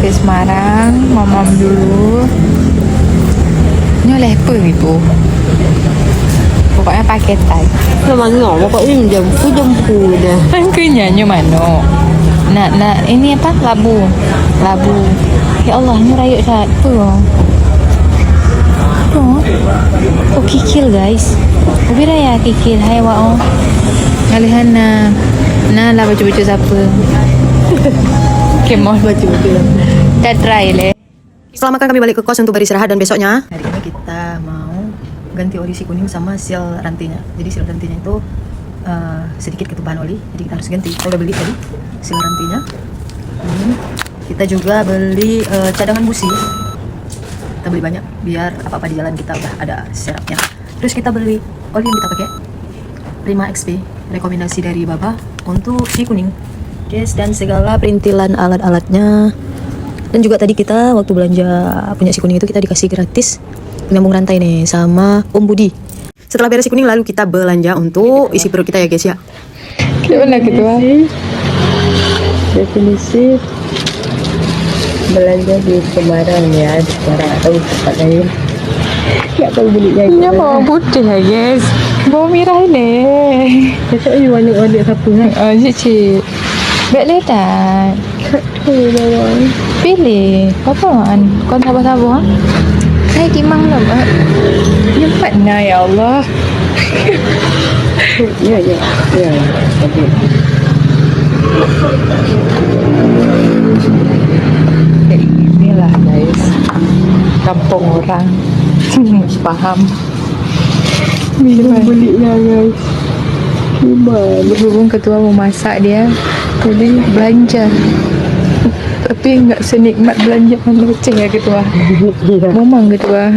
ke Semarang, mamam dulu. Ini oleh apa itu? Pokoknya paketan. Memang nggak, pokoknya jempu dah. Kenyanya mana? Nak ini apa? Labu. Ya Allah, ini rayuk satu. Oh, kikil guys. Ubira ya kikil. Hai wao. Ngalihan na lah baju siapa? Kemon baju. Kita try le. Setelah makan kami balik ke kos untuk beristirahat dan besoknya hari ini kita mau ganti oli si kuning sama seal rantinya. Jadi seal rantinya itu sedikit ketumpahan oli, jadi kita harus ganti. Kita udah beli tadi seal rantinya. Kita juga beli cadangan busi. Kita beli banyak biar apa-apa di jalan kita udah ada serapnya. Terus kita beli oli yang kita pakai Prima XP, rekomendasi dari Baba untuk si kuning. Yes, dan segala perintilan alat-alatnya. Dan juga tadi kita waktu belanja punya si kuning itu kita dikasih gratis penyambung rantai nih sama Om Budi. Setelah beres si kuning lalu kita belanja untuk isi perut kita ya guys ya. Gimana gitu ah? Definisi belanja di Semarang ya, di Semarang atau tempat lain. Nggak tahu belinya Ini bawang putih ya guys. Bawang merah ini. besok ini warna-warna apa kan? Oh, cici. Baik letak. Oh, bawang. Pilih. Apa kan? Kau sabar-sabar. Hai timang lah, Mbak. Nyempat nah ya Allah. Ya. Oke. Inilah guys. Kampung orang. Paham. Gimana? Belinya guys. Gimana? Berhubung ketua mau masak dia, jadi belanja. Tapi nggak senikmat belanja Oceh ya ketua. Memang ketua.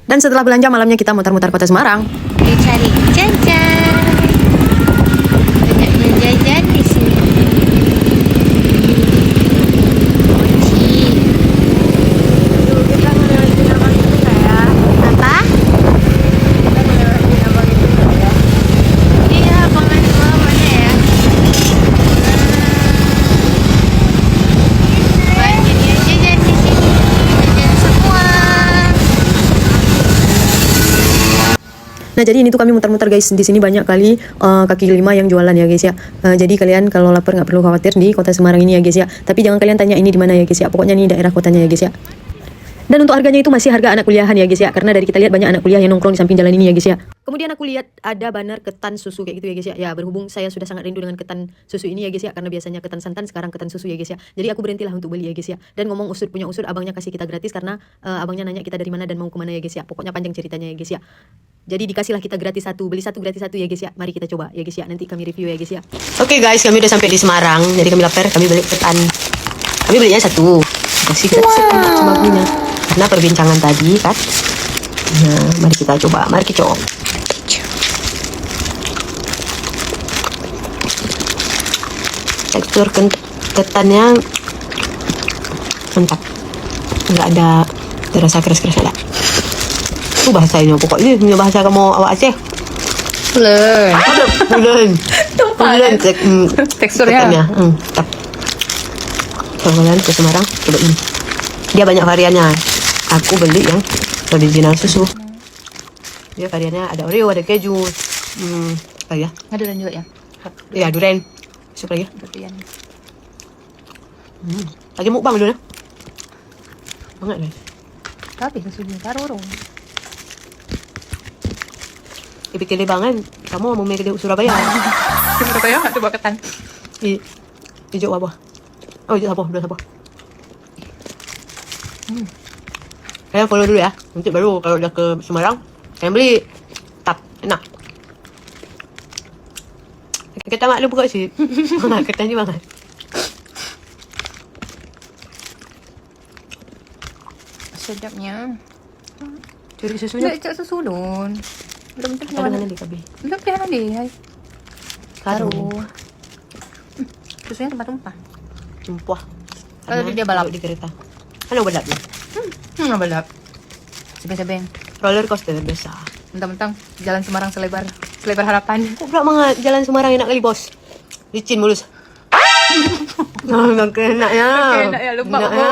Dan setelah belanja malamnya kita mutar-mutar kota Semarang. Cari jajan. Banyak menjajan di sini. Apa? Iya, Abangan 2 mana ya? Banyak yang jajan di sini. Jajan semua. Nah jadi ini tuh kami mutar-mutar guys, di sini banyak kali kaki lima yang jualan ya guys ya. Jadi kalian kalau lapar nggak perlu khawatir di kota Semarang ini ya guys ya. Tapi jangan kalian tanya ini di mana ya guys ya. Pokoknya ini daerah kotanya ya guys ya. Dan untuk harganya itu masih harga anak kuliahan ya guys ya. Karena dari kita lihat banyak anak kuliah yang nongkrong di samping jalan ini ya guys ya. Kemudian aku lihat ada banner ketan susu kayak gitu ya guys ya. Ya berhubung saya sudah sangat rindu dengan ketan susu ini ya guys ya. Karena biasanya ketan santan, sekarang ketan susu ya guys ya. Jadi aku berhentilah untuk beli ya guys ya. Dan ngomong usut punya usut, abangnya kasih kita gratis karena abangnya nanya kita dari mana dan mau kemana ya guys ya. Pokoknya panjang ceritanya ya guys ya. Jadi dikasihlah kita gratis satu, beli satu gratis satu ya guys ya. Mari kita coba ya guys ya. Nanti kami review ya guys ya. Oke guys, kami udah sampai di Semarang. Jadi kami lapar, kami beli ketan. Kami belinya satu. Kasih gratis satu cuma punya. Karena perbincangan tadi kan. Nah, mari kita coba. Mari kita coba. Tekstur ketannya mantap. Enggak ada terasa keras-keras ada. Itu bahasanya pokoknya punya bahasa kamu awak Aceh. Bulan. Bulan teksturnya. Tetap. Kalian ke Semarang coba ini. Dia banyak variannya. Aku beli yang original susu. Dia variannya ada Oreo, ada keju. Apa ya? Ada dan juga ya. Ya durian. Suka ya. Durian. Lagi mukbang dulu ya. Banget guys. Tapi susunya karorong. Dipikir banget. Kamu mau main ke Surabaya? Surabaya nggak coba ketan. Hijau apa? Oh hijau apa? Udah apa? Kalian follow dulu ya. Nanti baru kalau udah ke Semarang, kalian beli. Tap, enak. Kita maklum buka sih. Ketannya banget. Sedapnya. Curi susunya. Nggak susu don. Belum tentu Ada mana di kabe? Belum pernah deh. Hai. Karo. Susunya tumpah-tumpah. Tumpah. Kalau dia balap di kereta. Kan balapnya. Balap. Sebeng-sebeng. Roller coaster biasa. Mentang-mentang jalan Semarang selebar harapan. Kok pula jalan Semarang enak kali bos. Licin mulus. Nggak enak ya. Enak ya, lupa Enak aku. ya.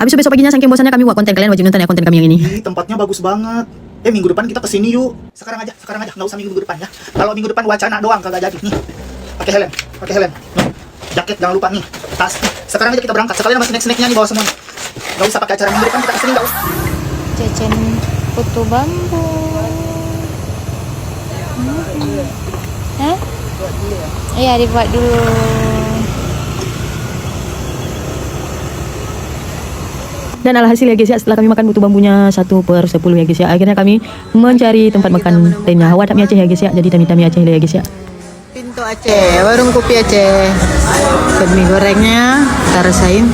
Habis itu besok paginya saking bosannya kami buat konten, kalian wajib nonton ya konten kami yang ini. Ih, tempatnya bagus banget. Minggu depan kita kesini yuk. Sekarang aja, nggak usah minggu depan ya. Kalau minggu depan wacana doang kagak jadi. Nih, pakai helm. Nih, jaket jangan lupa nih. Tas. Sekarang aja kita berangkat. Sekalian sama snack-snacknya nih bawa semua. Nggak usah pakai acara minggu depan kita kesini nggak usah. Jajan putu bambu. Hah? Iya, dibuat dulu. Dan alhasil ya guys ya, setelah kami makan butuh bambunya 1/10 ya guys ya, akhirnya kami mencari tempat makan lainnya. Hawa tak mie Aceh ya guys ya, jadi tami-tami Aceh ya guys ya. Pintu Aceh, warung kopi Aceh. Dan mie gorengnya kita rasain.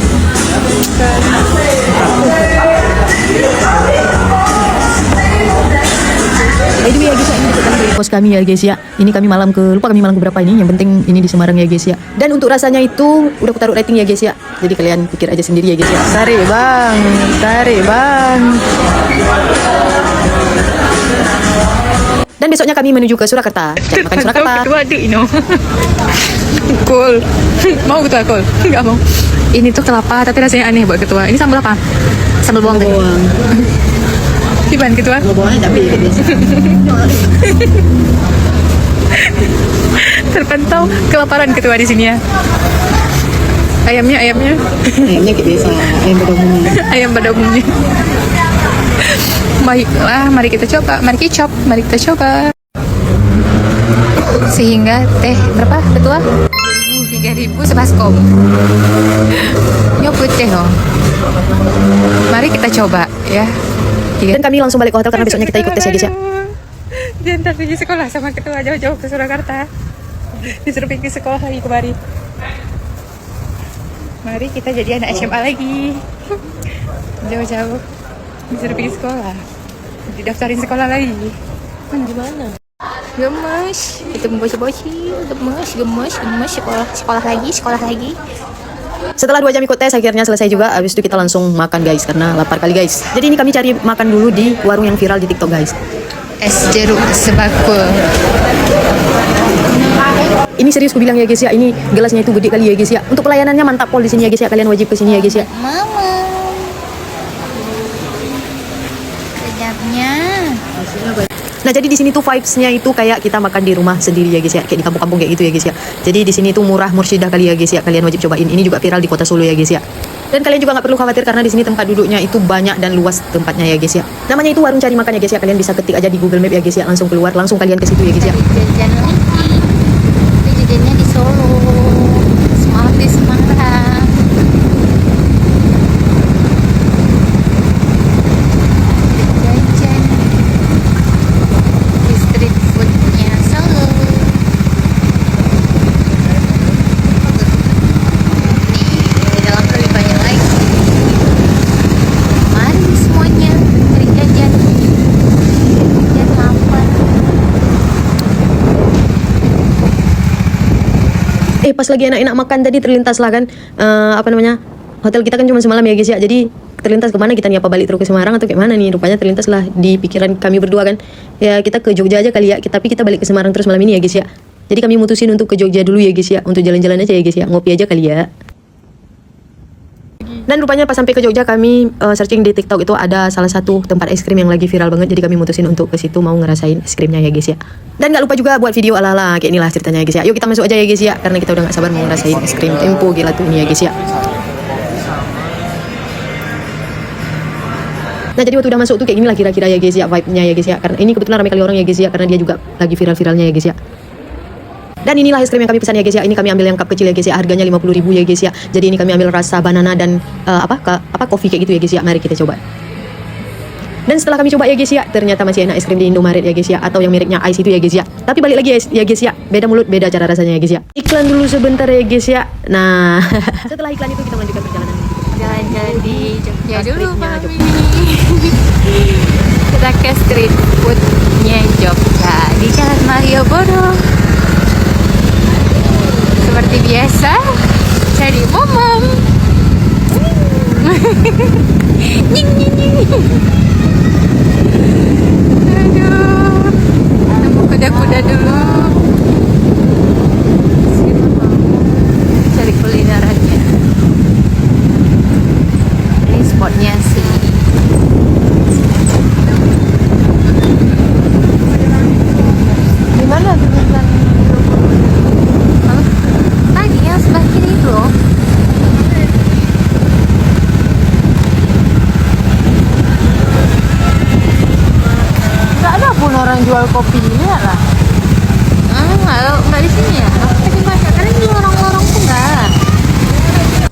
By the way ya guys ya, ini dekat dari kos kami ya guys ya. Ini kami malam ke, lupa kami malam ke berapa ini, yang penting ini di Semarang ya guys ya. Dan untuk rasanya itu udah aku taruh rating ya guys ya. Jadi kalian pikir aja sendiri ya guys ya. Tarik bang. Dan besoknya kami menuju ke Surakarta. Cari makan Surakarta. Ketua aduh ino. Cool. Mau ketua cool? Enggak mau. Ini tuh kelapa tapi rasanya aneh buat ketua. Ini sambal apa? Sambal bawang tadi. Gimana ketua? Bawangnya tapi biasa. Terpantau kelaparan ketua di sini ya. Ayamnya. Ayamnya kayak biasa, ayam pada umumnya. Ayam pada umumnya. Baiklah, mari kita coba. Sehingga teh berapa ketua? 3.000 sebaskom. Nyoput teh loh. Mari kita coba ya. Dan kami langsung balik ke hotel karena besoknya kita ikut tes ya guys ya. Diantar pergi sekolah sama ketua jauh-jauh ke Surakarta. Disuruh pergi sekolah lagi kemarin. Mari kita jadi anak SMA lagi. Jauh-jauh disuruh pergi sekolah. Didaftarin sekolah lagi. Mana di mana? Gemes. Itu bocil-bocil. Gemes. Sekolah lagi. Setelah 2 jam ikut tes akhirnya selesai juga. Habis itu kita langsung makan guys karena lapar kali guys. Jadi ini kami cari makan dulu di warung yang viral di TikTok guys. Es jeruk sebakul. Ini serius ku bilang ya guys ya, ini gelasnya itu gede kali ya guys ya. Untuk pelayanannya mantap pol di sini ya guys ya. Kalian wajib ke sini ya guys ya. Mama. Sedapnya. Nah jadi di sini tuh vibes-nya itu kayak kita makan di rumah sendiri ya guys ya, kayak di kampung-kampung kayak gitu ya guys ya. Jadi di sini tuh murah mursydah kali ya guys ya, kalian wajib cobain. Ini juga viral di kota Solo ya guys ya. Dan kalian juga nggak perlu khawatir karena di sini tempat duduknya itu banyak dan luas tempatnya ya guys ya. Namanya itu warung cari makan ya guys ya, kalian bisa ketik aja di Google Map ya guys ya, langsung keluar, langsung kalian ke situ ya guys ya. Jajan lagi. Itu jajannya di Solo. Semalam di Semarang. Jajan di street foodnya Solo. Nih, di dalam lebih banyak lagi. Mari semuanya cari jajan. Jajan lapar. Pas lagi enak-enak makan tadi terlintas lah kan, hotel kita kan cuma semalam ya guys ya. Jadi terlintas kemana kita nih, apa balik terus ke Semarang atau kayak mana nih. Rupanya terlintas lah di pikiran kami berdua kan, ya kita ke Jogja aja kali ya, tapi kita balik ke Semarang terus malam ini ya guys ya. Jadi kami mutusin untuk ke Jogja dulu ya guys ya, untuk jalan-jalan aja ya guys ya, ngopi aja kali ya. Dan rupanya pas sampai ke Jogja kami searching di TikTok itu ada salah satu tempat es krim yang lagi viral banget. Jadi kami mutusin untuk ke situ mau ngerasain es krimnya ya guys ya. Dan gak lupa juga buat video ala-ala kayak inilah ceritanya ya guys ya. Yuk kita masuk aja ya guys ya, karena kita udah gak sabar mau ngerasain es krim Tempo Gelato ini ya guys ya. Nah jadi waktu udah masuk tuh kayak inilah kira-kira ya guys ya vibe-nya ya guys ya. Karena ini kebetulan ramai kali orang ya guys ya, karena dia juga lagi viral-viralnya ya guys ya. Dan inilah es krim yang kami pesan ya guys ya. Ini kami ambil yang cup kecil ya guys ya. Harganya 50.000 ya guys ya. Jadi ini kami ambil rasa banana dan kopi kayak gitu ya guys ya. Mari kita coba. Dan setelah kami coba ya guys ya, ternyata masih enak es krim di Indomaret ya guys ya, atau yang mereknya Ice itu ya guys ya. Tapi balik lagi ya guys ya, beda mulut beda cara rasanya ya guys ya. Iklan dulu sebentar ya guys ya. Nah setelah iklan itu kita melanjutkan perjalanan. Jalan-jalan di Jogja dulu Streetnya Mami. Kita ke street foodnya Jogja di Jalan Malioboro. Seperti biasa cari momom. Nying nying nying. Aduh, nemu kuda-kuda dulu. Situ mau.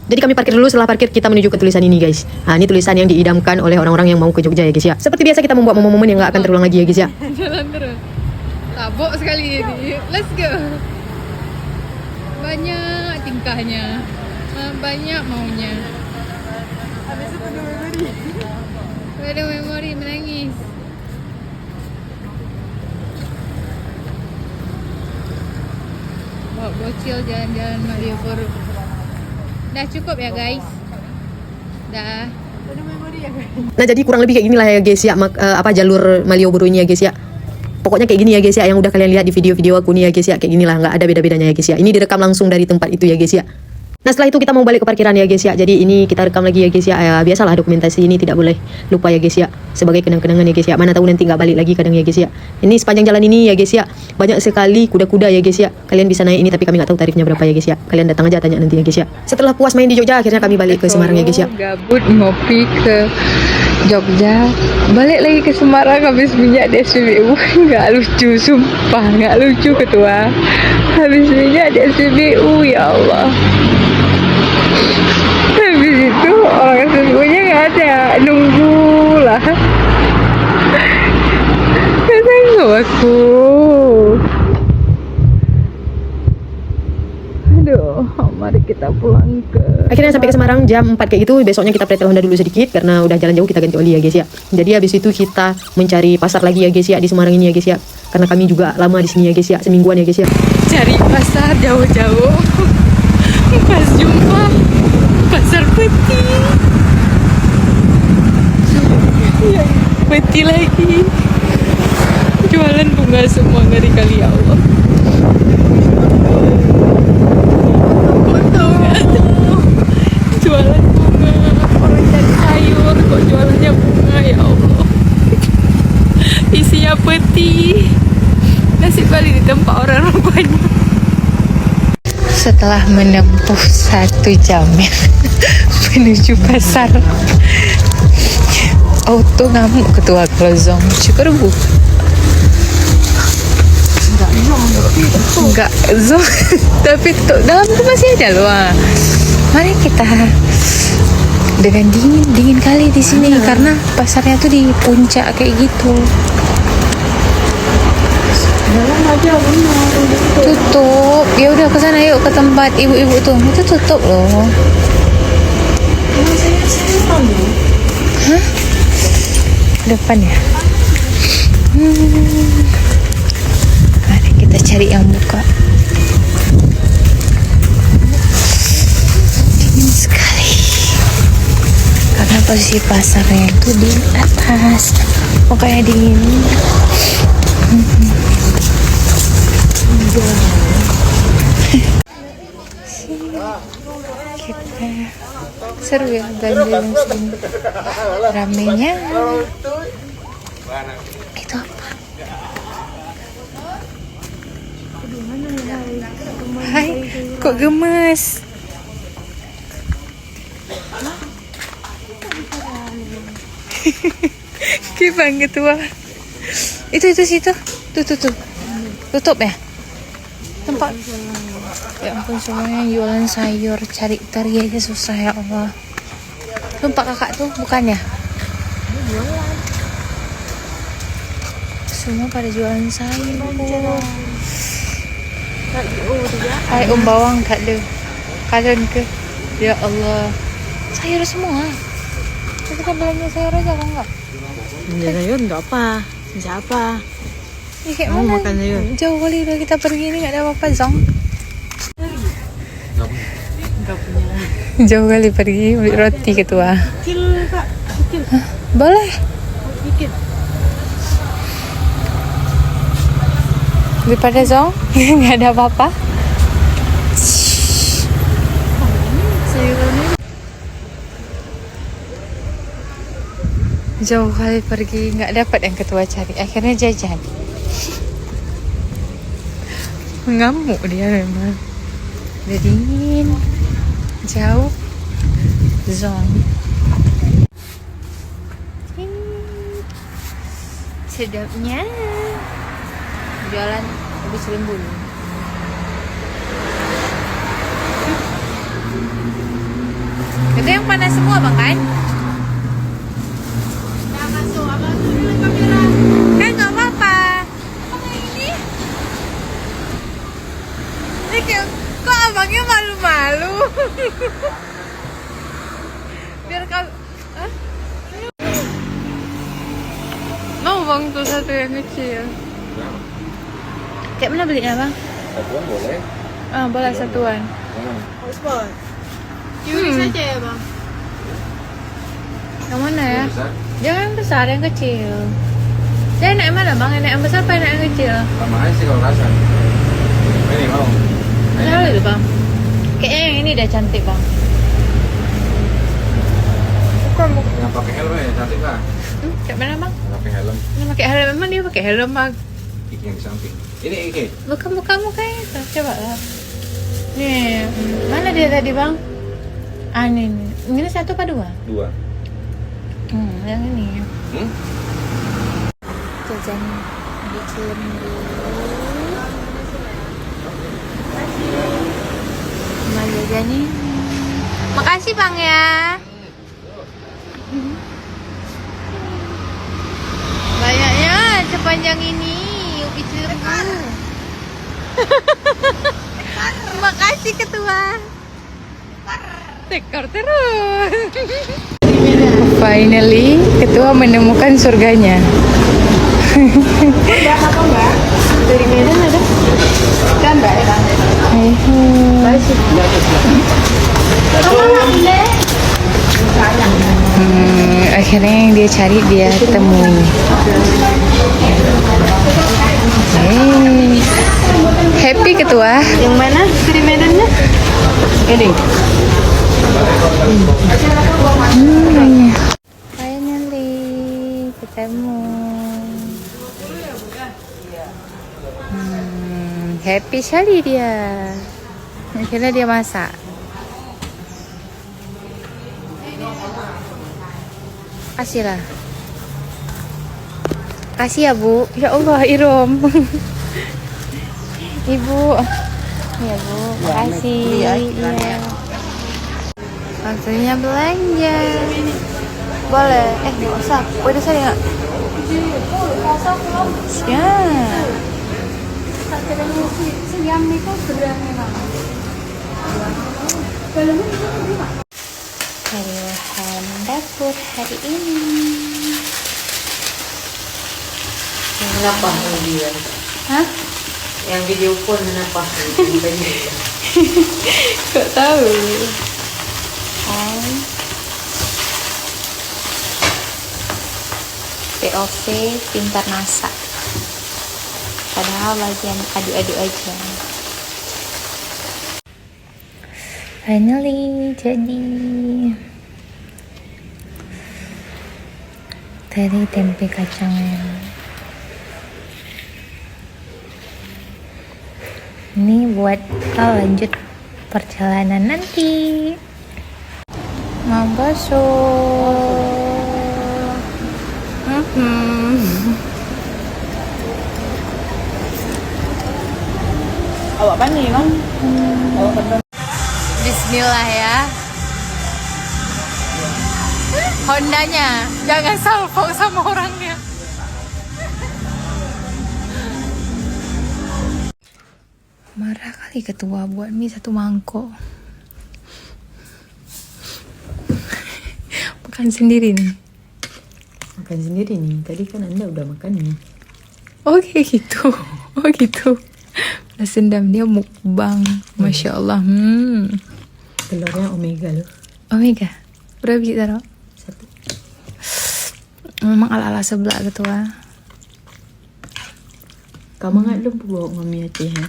Jadi kami parkir dulu, setelah parkir kita menuju ke tulisan ini guys. Nah ini tulisan yang diidamkan oleh orang-orang yang mau ke Jogja ya guys ya. Seperti biasa kita membuat momen-momen yang gak akan terulang lagi ya guys ya. Jalan terus. Tabok sekali ini. Let's go. Banyak tingkahnya. Banyak maunya. Habis itu ada memori. Ada memori menangis. Bawa bocil jalan-jalan Malioboro. Dah cukup ya guys. Dah. Nah jadi kurang lebih kayak gini lah ya guys ya, jalur Malioboro ini ya guys ya. Pokoknya kayak gini ya guys ya, yang udah kalian lihat di video-video aku nih ya guys ya, kayak gini lah, nggak ada beda-bedanya ya guys ya. Ini direkam langsung dari tempat itu ya guys ya. Nah setelah itu kita mau balik ke parkiran ya guys ya. Jadi ini kita rekam lagi ya guys ya. Biasalah dokumentasi ini tidak boleh lupa ya guys ya, sebagai kenang-kenangan ya guys ya. Mana tahu nanti nggak balik lagi kadang ya guys ya. Ini sepanjang jalan ini ya guys ya, banyak sekali kuda-kuda ya guys ya. Kalian bisa naik ini tapi kami nggak tahu tarifnya berapa ya guys ya. Kalian datang aja tanya nanti ya guys ya. Setelah puas main di Jogja akhirnya kami balik ke Semarang ya guys ya. Gabut ngopi ke Jogja, balik lagi ke Semarang habis minyak di SPBU. Nggak lucu, sumpah nggak lucu ketua. Habis minyak di SPBU, ya Allah. Habis itu orang SPBU-nya nggak ada, nunggulah. Nggak sanggup aku. Aduh, mari kita pulang ke... Akhirnya sampai ke Semarang jam 4 kayak gitu. Besoknya kita pretel Honda dulu sedikit karena udah jalan jauh, kita ganti oli ya guys ya. Jadi habis itu kita mencari pasar lagi ya guys ya di Semarang ini ya guys ya. Karena kami juga lama di sini ya guys ya, semingguan ya guys ya. Cari pasar jauh-jauh. Pas jumpa pasar peti. Ya, peti lagi. Jualan bunga semua ngeri kali ya Allah. Jualan bunga, orang cari sayur kok jualannya bunga, ya Allah. Isinya peti. Nasib kali di tempat orang banyak. Setelah menempuh 1 jam ya menuju pasar, auto ngamuk ketua Klozong. Syukur bu. Enggak zong. Tapi dalam tuh masih ada loh. Mari kita dengan dingin kali di sini karena pasarnya tuh di puncak kayak gitu. Tutup. Ya udah ke sana yuk, ke tempat ibu-ibu tuh. Itu tutup loh. Hah? Depan ya? Mari kita cari yang buka. Dingin sekali. Karena posisi pasarnya itu di atas. Makanya dingin. Kita seru ya belanja yang sini. Ramenya itu apa? Hai, kok gemes? Kayak banget wah. Itu situ. Tuh. Tutup ya? Tempat. Ya ampun, semuanya jualan sayur, cari tari aja susah ya Allah. Tempat kakak tuh bukannya? Semua pada jualan sayur. Hai bawang tak ada. Kalian ke? Ya Allah. Sayur semua. Kita belanja sayur aja kok enggak? Belanja sayur enggak apa. Siapa? Ya, kayak mana? Makan sayur. Jauh kali udah kita pergi ini nggak ada apa-apa Zong. Jauh kali pergi beli roti ketua. Kecil kak, kecil. Hah? Boleh. Dikit. Daripada Zong nggak ada apa-apa. Jauh kali pergi nggak dapat yang ketua cari, akhirnya jajan. Mengamuk dia memang. Udah dingin, jauh, Zong. Sedapnya jualan habis lembut. Itu yang panas semua bang kan? Kan nggak apa-apa. Ini kok abangnya malu-malu? Biar kau mau bang tuh satu yang kecil. Kayak mana belinya bang? Satuan boleh. Boleh satuan. saja ya bang. Yang mana ya? Besar. Jangan yang besar, yang kecil. Saya enak yang mana bang? Enak yang besar apa enak yang kecil? Sama aja sih kalau rasa. Ini mau. Kenapa itu bang? Kayaknya yang ini udah cantik bang. Bukan. Yang pakai helm ya cantik lah. Kayak mana bang? Yang pakai helm. Ini pakai helm, emang dia pakai helm bang? Iki yang di samping. Ini Iki. Bukan mukanya itu, coba lah. Nih, mana dia tadi bang? Ini nih. Ini satu apa dua? Dua. Yang ini. Jajan di Cilembu. Mau jajan nih. Makasih bang ya. Banyaknya sepanjang ini ubi Cilembu. Makasih ketua. Tekor terus. Finally, ketua menemukan surganya. Dari Medan ada? Kan mbak ya? Akhirnya yang dia cari dia temui. Happy ketua. Yang mana? Dari Medannya? Ini. Finally ketemu. Happy sekali dia. Akhirnya dia masak. Kasih lah. Kasih ya bu. Ya Allah Irom. Ibu. Ya bu. Makasih. Iya. Waktunya belanja. Boleh. Nggak usah. Udah saya nggak. Siap. Bahan dapur hari ini. Kenapa dia? Hah? Yang video pun kenapa? Gak tahu. POV pintar masak. Padahal bagian adu-adu aja. Finally jadi. Tadi tempe kacangnya. Ini buat lanjut perjalanan nanti. Mau bakso. Awak apa nih bang? Bismillah ya. Hondanya, jangan salvo sama orangnya. Marah kali ketua buat mie satu mangkok. Makan sendiri nih. Makan sendiri nih. Tadi kan Anda udah makan nih. Oh kayak gitu. Oh gitu. Balas dendam dia mukbang. Masya Allah. Telurnya omega loh. Omega. Berapa biji taruh? 1. Memang ala-ala sebelah ketua. Kamu nggak lupa bawa mami Aceh ya?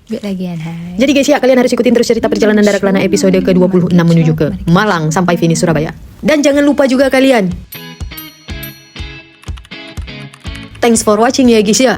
Biar lagian hai. Jadi guys ya, kalian harus ikutin terus cerita perjalanan Dara Kelana episode ke-26 menuju ke Malang sampai finish Surabaya. Dan jangan lupa juga kalian. Thanks for watching ya guys ya.